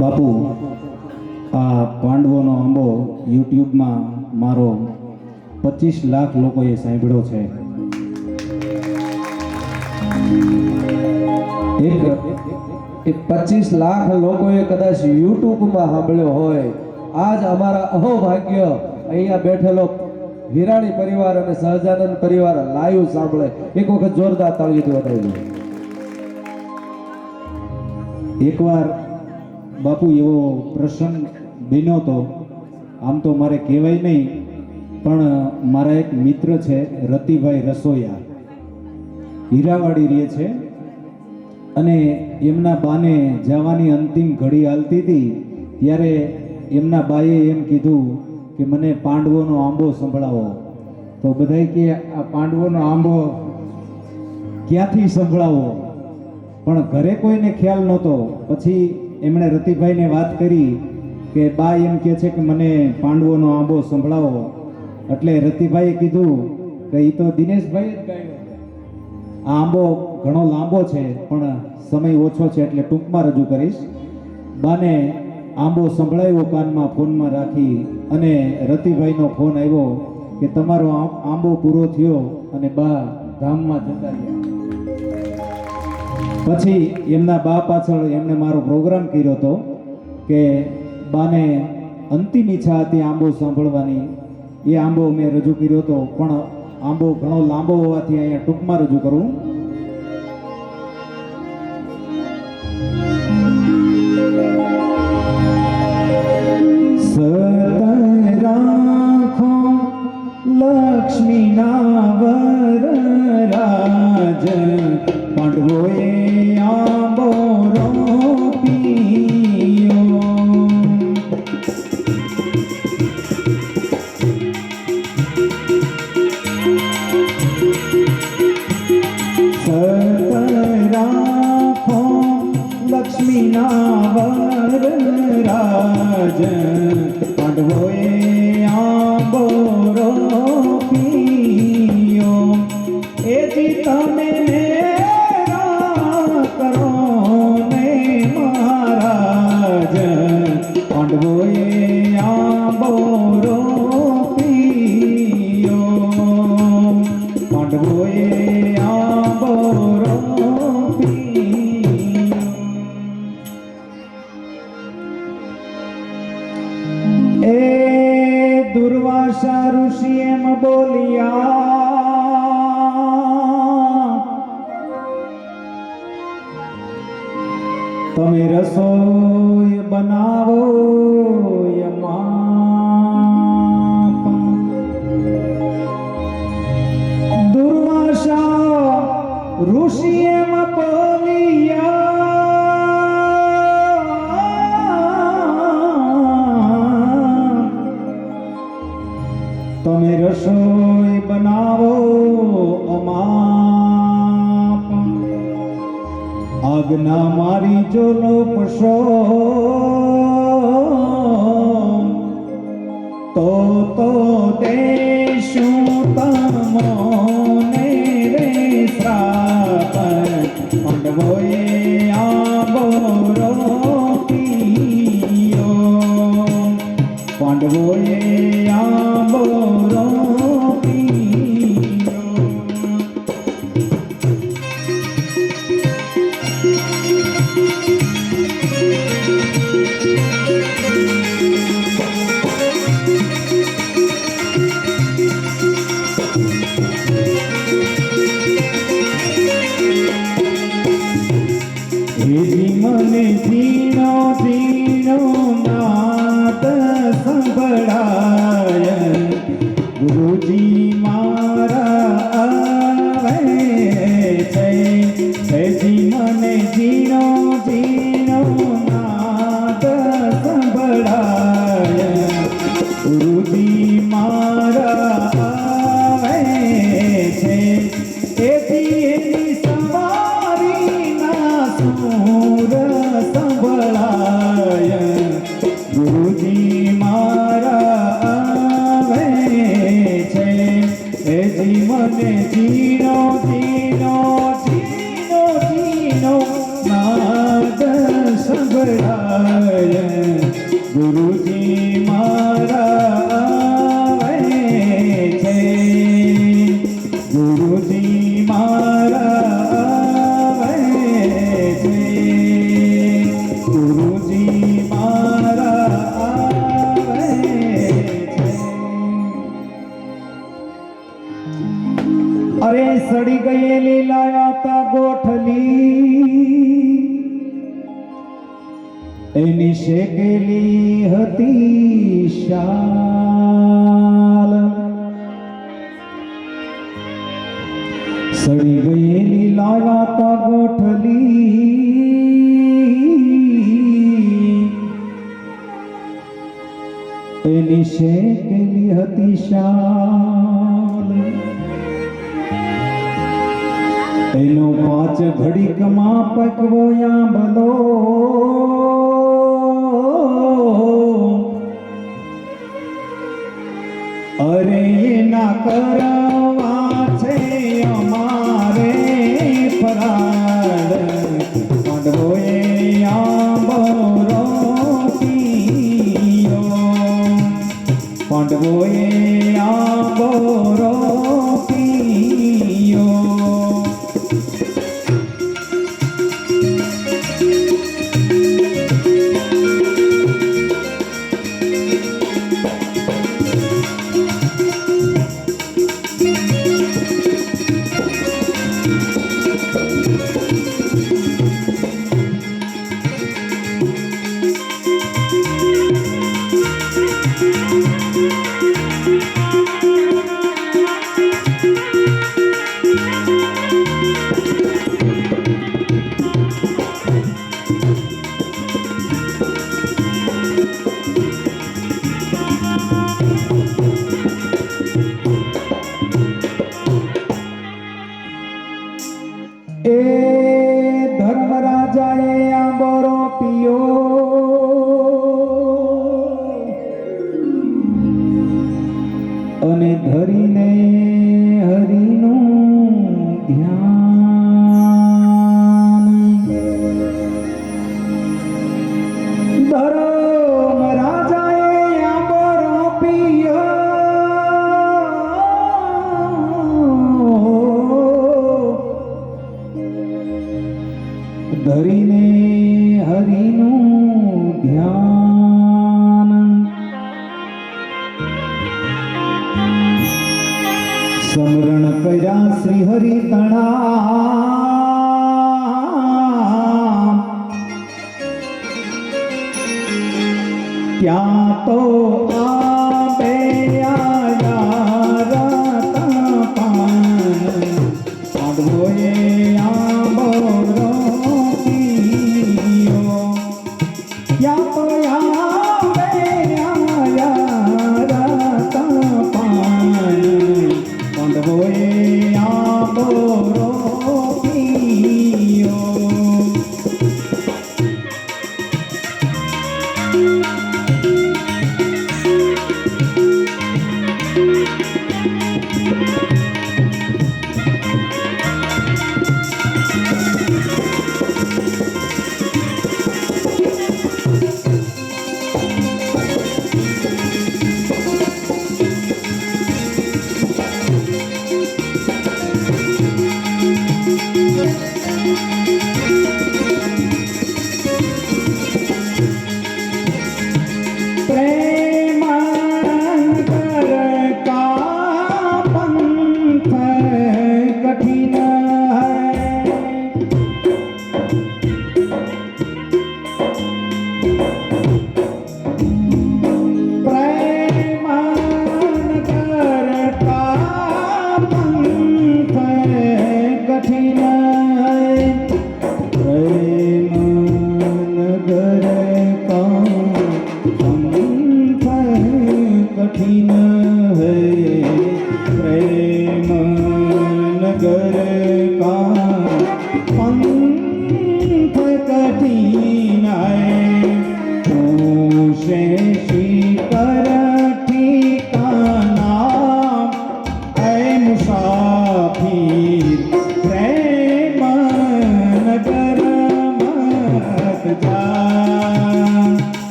બાપુ, આ પાંડવોનો આંબો યુટ્યુબમાં મારો 25 લાખ લોકોએ સાંભળ્યો છે. એ 25 લાખ લોકોએ કદાચ યુટ્યુબમાં સાંભળ્યો હોય. આજ અમારા અહોભાગ્ય અહીંયા બેઠેલો હિરાણી પરિવાર અને સહજાનંદ પરિવાર લાઈવ સાંભળે. એક વખત જોરદાર તાળીથી વધાવી દો. એકવાર બાપુ એવો પ્રસંગ બન્યો તો, આમ તો મારે કહેવાય નહીં, પણ મારા એક મિત્ર છે રતિભાઈ રસોયા, હીરાવાડી રહે છે, અને એમના બાને જવાની અંતિમ ઘડી હાલતી હતી ત્યારે એમના બાએ એમ કીધું કે મને પાંડવોનો આંબો સંભળાવો. તો બધાય કે આ પાંડવોનો આંબો ક્યાંથી સંભળાવો, પણ ઘરે કોઈને ખ્યાલ નહોતો. પછી એમણે રતિભાઈને વાત કરી કે બા એમ કહે છે કે મને પાંડવોનો આંબો સંભળાવો. એટલે રતિભાઈએ કીધું કે એ તો દિનેશભાઈ જ ગાયો. આ આંબો ઘણો લાંબો છે પણ સમય ઓછો છે એટલે ટૂંકમાં રજૂ કરીશ. બાને આંબો સંભળાવ્યો કાનમાં ફોનમાં રાખી, અને રતિભાઈનો ફોન આવ્યો કે તમારો આંબો પૂરો થયો અને બા ધામમાં જતા રહ્યા. પછી એમના બા પાછળ એમણે મારો પ્રોગ્રામ કર્યો હતો કે બાને અંતિમ ઈચ્છા હતી આંબો સાંભળવાની. એ આંબો મેં રજૂ કર્યો હતો, પણ આંબો ઘણો લાંબો હોવાથી અહીંયા ટૂંકમાં રજૂ કરું. સત રાખો લક્ષ્મીના વરરાજ, પાંડવોએ આંબો રોપ્યો. સત રાખો લક્ષ્મીના વરરાજ, પાંડવોએ આંબો રોપ્યો. એથી તમે મેરા કરો ને મહારાજ, પાંડવોએ આંબો રોપ્યો. પાંડવોએ આંબો રોપ્યો. એ દુર્વાસા ઋષિ એમ બોલ્યા, તમે રસોઈ બનાવો દુર્વાસા ઋષિ એમ બોલ્યા, તમે રસોઈ બનાવો અમાપ. આજ્ઞા મારી જો લોપશો તો દેશું તમોને રે શ્રાપ. પાંડવોએ આંબો રોપ્યો. પાંડવોએ આંબો મને ઝીણો ઝીણો નાદ સંભળાય, ગુરુજી મારા આવે છે. મને ઝીણો ઝીણો નાદ સંભળાય, ગુરુજી મારા આવે છે. એથી એની સવારી ના સૂર સંભળાય, ગુરુજી મારા ગોઠલી એની શેકેલી હતી શાલ સડી ગયેલી લાયા ગોઠલી એની શેકેલી હતી શાલ એનો 5 ઘડીકમાં પકવો આંબલો અરે એના કરવા છે અમારે ફરાળ પાંડવોએ આંબો પીયો પાંડવોએ આંબો પીયો એ ધર્મરાજાએ આંબો પીયો અને ધરીને હરિનું ધ્યાન ધર્મરાજાએ આંબો પીયો ધરીને હરિનું ધ્યાન સમરણ કર્યા શ્રી હરિ તણા ત્યાં તો આબે આયા રતા પાન પાંડવોએ આંબો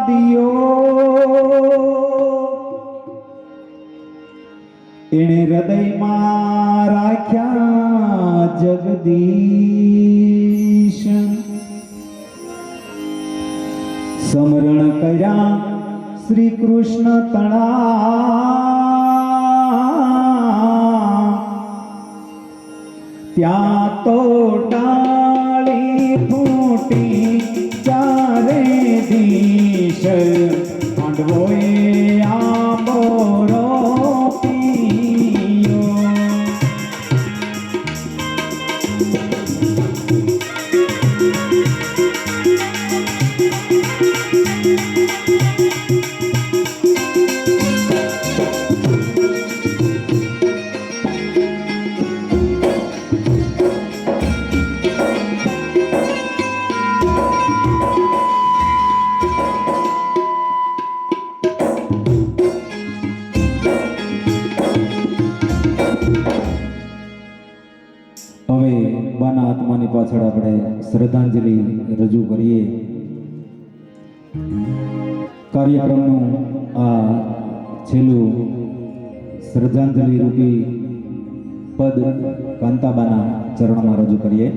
દિયો એણે હૃદયમાં રાખ્યા જગદીશ સમરણ કર્યા શ્રી કૃષ્ણ તણા ત્યાં તો ટાળી ફૂટી ચારે દિશ પાંડવોએ આંબોરો પીયો હવે બાના આત્માની પાછળ આપણે શ્રદ્ધાંજલિ રજૂ કરીએ. કાર્યક્રમનું આ છેલ્લું શ્રદ્ધાંજલિ રૂપી પદ કાંતાબાના ચરણમાં રજૂ કરીએ.